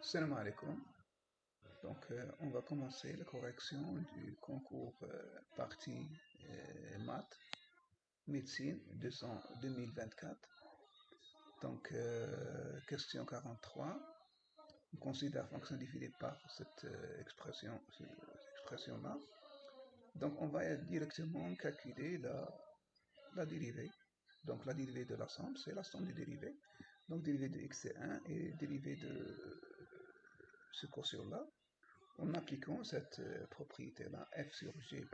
Salam alaikum. On va commencer la correction du concours partie maths, médecine 2024. Question 43. On considère fonction divisée par cette expression-là. Donc, on va directement calculer la dérivée. Donc, la dérivée de la somme, c'est la somme des dérivées. Donc, dérivée de x c'est 1 et dérivée de ce quotient-là. En appliquant cette propriété-là, f sur g',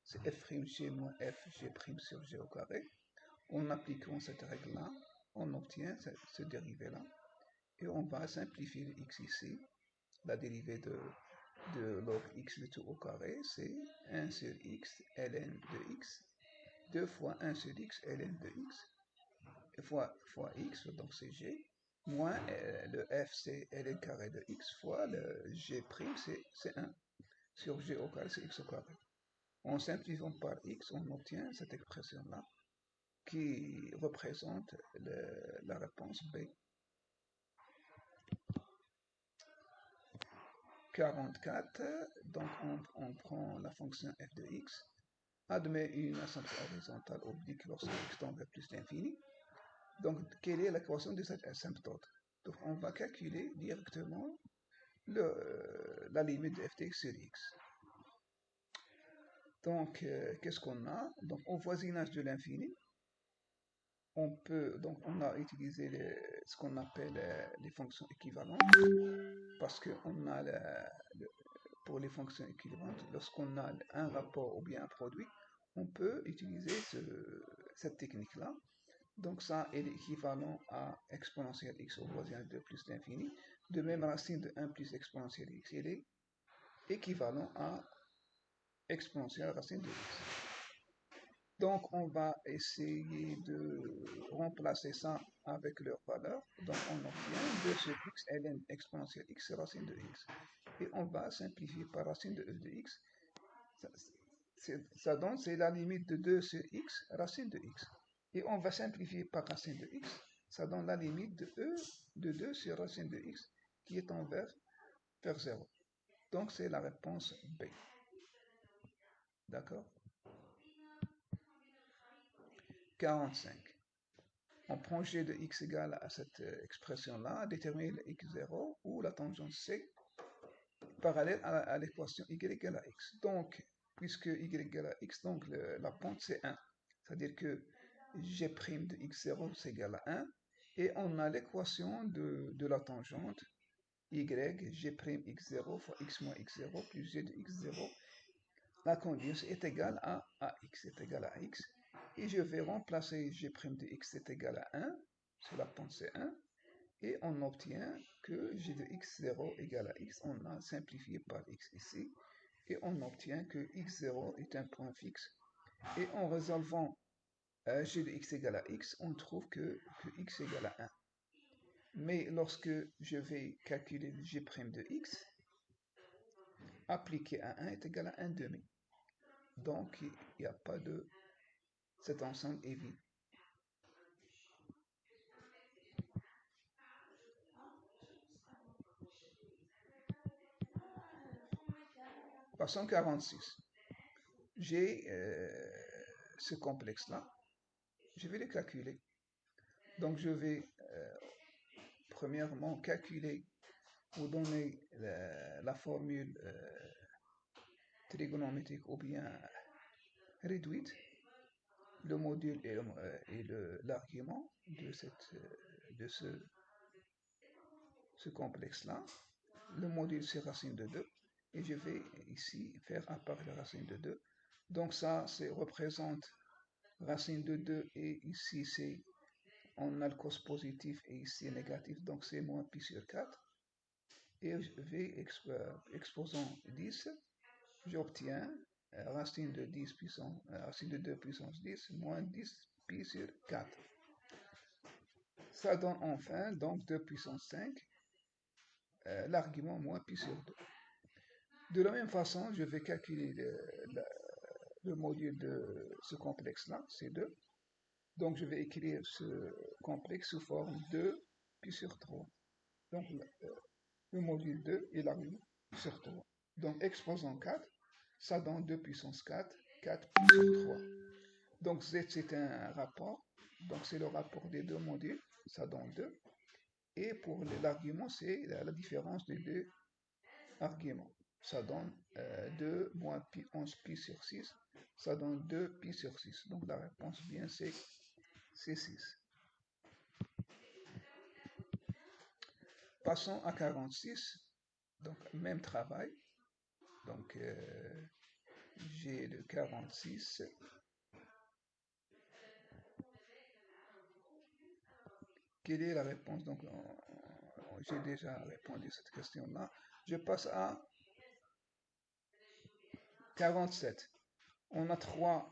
c'est f'g moins fg' sur g au carré. En appliquant cette règle-là, on obtient ce dérivé-là. Et on va simplifier le x ici. La dérivée de log x de tout au carré, c'est 1 sur x ln de x, 2 fois 1 sur x ln de x, fois x, donc c'est g, moins le f c'est ln carré de x fois le g' c'est 1 sur g au carré c'est x au carré. En simplifiant par x, on obtient cette expression-là qui représente la réponse B. 44, donc on prend la fonction f de x, admet une asymptote horizontale oblique lorsque x tend vers plus l'infini. Donc, quelle est l'équation de cette asymptote? Donc, on va calculer directement la limite de f de x sur x. Donc, qu'est-ce qu'on a? Donc, au voisinage de l'infini, on a utilisé ce qu'on appelle les fonctions équivalentes, parce que pour les fonctions équivalentes, lorsqu'on a un rapport ou bien un produit, on peut utiliser cette technique-là. Donc ça est équivalent à exponentielle x au voisinage de plus l'infini. De même, racine de 1 plus exponentielle x, il est équivalent à exponentielle racine de x. Donc on va essayer de remplacer ça avec leur valeur. Donc on obtient 2 sur x ln exponentielle x racine de x. Et on va simplifier par racine de f de x. Ça donne, c'est la limite de 2 sur x racine de x. Et on va simplifier par racine de x. Ça donne la limite de e de 2 sur racine de x qui est vers 0. Donc c'est la réponse B. D'accord? 45. On prend g de x égale à cette expression-là, déterminer le x0 ou la tangente c parallèle à l'équation y égale à x. Donc, puisque y égale à x, donc la pente c'est 1. C'est-à-dire que g' de x0 c'est égal à 1. Et on a l'équation de la tangente y g' x0 fois x moins x0 plus g de x0. La condition est égale à ax, est égale à x. Et je vais remplacer g' de x est égal à 1, sur la pente c'est 1. Et on obtient que g de x0 égale à x. On a simplifié par x ici. Et on obtient que x0 est un point fixe. Et en résolvant g de x égale à x, on trouve que x égale à 1. Mais lorsque je vais calculer g' de x, appliqué à 1 est égal à 1 demi. Donc, il n'y a pas de... Cet ensemble est vide. Passons 46. J'ai ce complexe-là. Je vais le calculer. Donc, je vais premièrement calculer ou donner la formule trigonométrique ou bien réduite, le module et l'argument de ce complexe-là. Le module c'est racine de 2 et je vais ici faire apparaître la racine de 2. Donc ça représente racine de 2 et ici c'est on a le cos positif et ici négatif, donc c'est moins pi sur 4. Et je vais exposant 10, j'obtiens racine de 10 puissance, racine de 2 puissance 10 moins 10 pi sur 4. Ça donne enfin donc 2 puissance 5, l'argument moins pi sur 2. De la même façon, je vais calculer le module de ce complexe-là, C2. Donc je vais écrire ce complexe sous forme de pi sur 3. Donc le le module 2 et l'argument sur 3. Donc exposant 4, ça donne 2 puissance 4, 4 puissance 3. Donc Z c'est un rapport, donc c'est le rapport des deux modules, ça donne 2. Et pour l'argument, c'est la différence des deux arguments. Ça donne 2 moins pi 11 pi sur 6, ça donne 2 pi sur 6. Donc la réponse bien c'est 6. Passons à 46. Donc même travail. Donc j'ai le 46. Quelle est la réponse? Donc j'ai déjà répondu à cette question-là. Je passe à 47. On a trois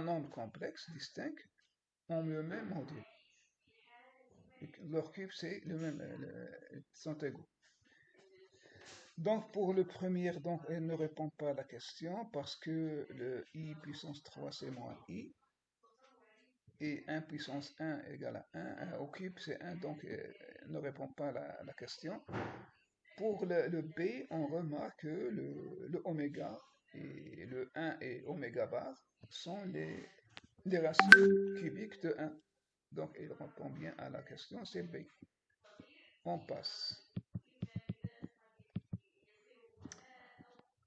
nombres complexes distincts ont le même module. Leur cube, c'est le même, sont égaux. Donc, pour le premier, donc, elle ne répond pas à la question parce que le i puissance 3, c'est moins i. Et 1 puissance 1 égale à 1. Au cube, c'est 1, donc elle ne répond pas à la question. Pour le b, on remarque que le oméga et le 1 et oméga bar sont les racines cubiques de 1. Donc, il répond bien à la question, c'est B. On passe.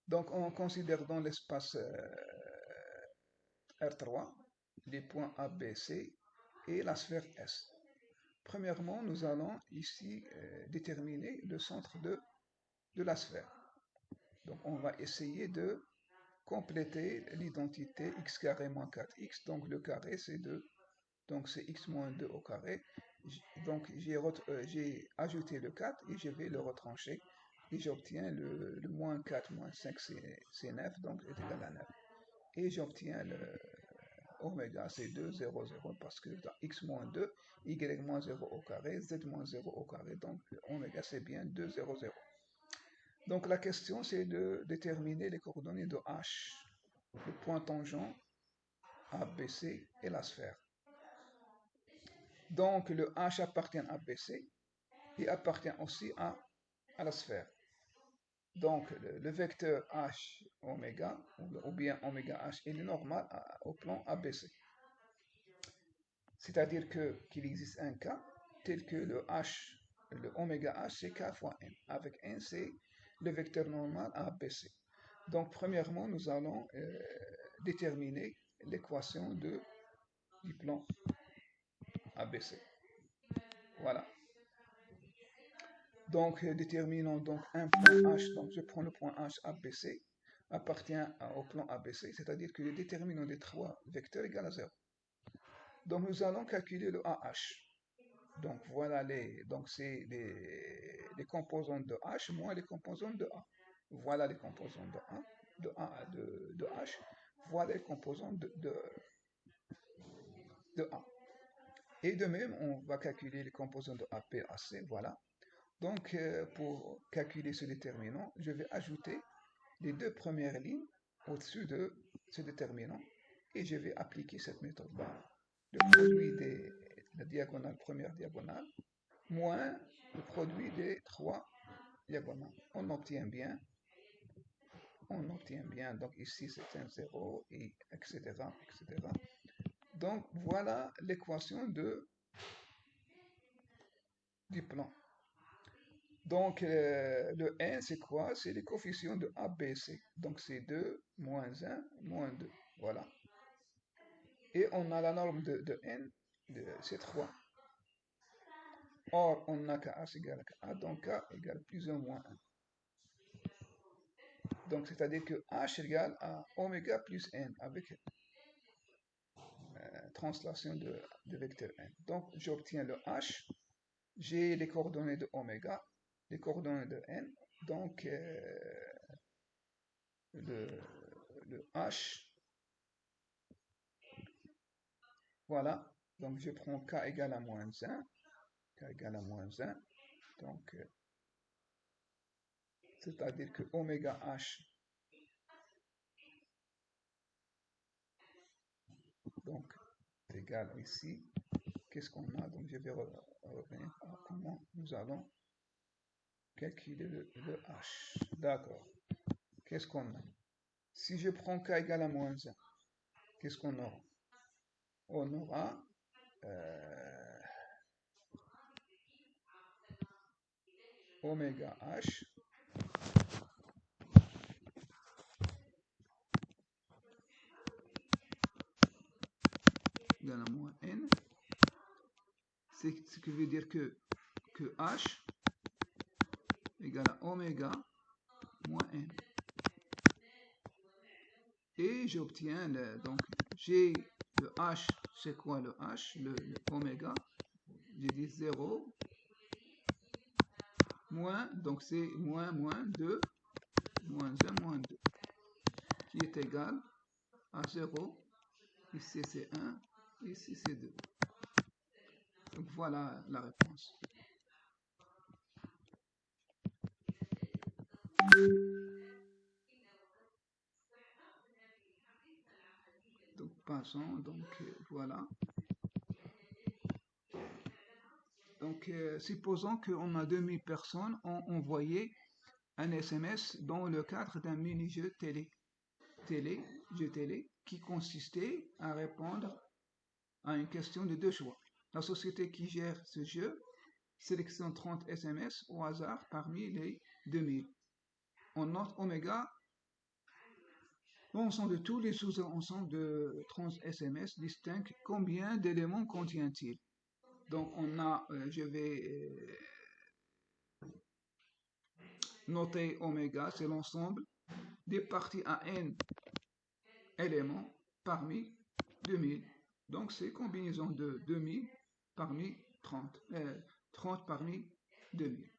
Donc, on considère dans l'espace R3 les points A, B, C et la sphère S. Premièrement, nous allons ici déterminer le centre de la sphère. Donc, on va essayer de compléter l'identité x carré moins 4x. Donc, le carré, c'est 2. Donc, c'est x moins 2 au carré. Donc, j'ai ajouté le 4 et je vais le retrancher. Et j'obtiens le moins 4 moins 5, c'est 9, donc est égal à 9. Et j'obtiens le oméga, c'est 2, 0, 0, parce que dans x moins 2, y moins 0 au carré, z moins 0 au carré, donc oméga c'est bien 2, 0, 0. Donc la question c'est de déterminer les coordonnées de H, le point tangent, ABC et la sphère. Donc le H appartient à BC et appartient aussi à la sphère. Donc le vecteur H oméga, ou bien oméga H, il est normal au plan ABC. C'est-à-dire qu'il existe un cas tel que le H, le oméga H, c'est K fois N. Avec N, c'est le vecteur normal ABC. Donc premièrement, nous allons déterminer l'équation du plan ABC. Voilà. Donc, déterminons donc un point H. Donc, je prends le point H ABC, appartient au plan ABC, c'est-à-dire que le déterminant des trois vecteurs égale à 0. Donc, nous allons calculer le AH. Donc, voilà donc c'est les composantes de H moins les composantes de A. Voilà les composantes de H. Voilà les composantes de A. Et de même, on va calculer les composantes de AP, AC, voilà. Donc, pour calculer ce déterminant, je vais ajouter les deux premières lignes au-dessus de ce déterminant et je vais appliquer cette méthode-là. Le produit de la diagonale, première diagonale, moins le produit des trois diagonales. On obtient bien, donc ici c'est un 0, et etc., etc. Donc, voilà l'équation du plan. Donc, le n, c'est quoi? C'est les coefficients de ABC. Donc, c'est 2, moins 1, moins 2. Voilà. Et on a la norme de n, c'est 3. Or, on a KH égale à KA, donc K égale plus ou moins 1. Donc, c'est-à-dire que H égale à oméga plus n avec translation de vecteur n. Donc, j'obtiens le H. J'ai les coordonnées de oméga, les coordonnées de n. Donc, le H, voilà, donc je prends K égale à moins 1, K égale à moins 1, donc c'est-à-dire que oméga H, donc égal ici, qu'est-ce qu'on a? Donc je vais revenir à comment nous allons calculer le H. D'accord. Qu'est-ce qu'on a? Si je prends K égale à moins 1, qu'est-ce qu'on aura? On aura oméga H égale à moins N. C'est ce qui veut dire que H égale à oméga moins N. Et j'obtiens donc j'ai le H, c'est quoi le H? Le oméga, j'ai dit 0, moins, donc c'est moins 2, moins 1, moins 2, qui est égal à 0, ici c'est 1, ici c'est 2. Donc voilà la réponse. Donc passons, donc voilà. Donc supposons qu'on a 2000 personnes ont envoyé un SMS dans le cadre d'un mini-jeu jeu télé, qui consistait à répondre à une question de deux choix. La société qui gère ce jeu sélectionne 30 SMS au hasard parmi les 2000. On note oméga, l'ensemble de tous les sous-ensembles de 30 SMS distincts, combien d'éléments contient-il? Donc on a, je vais noter oméga, c'est l'ensemble des parties à n éléments parmi 2000. Donc c'est combinaison de 2000 parmi 30, 30 parmi 2000.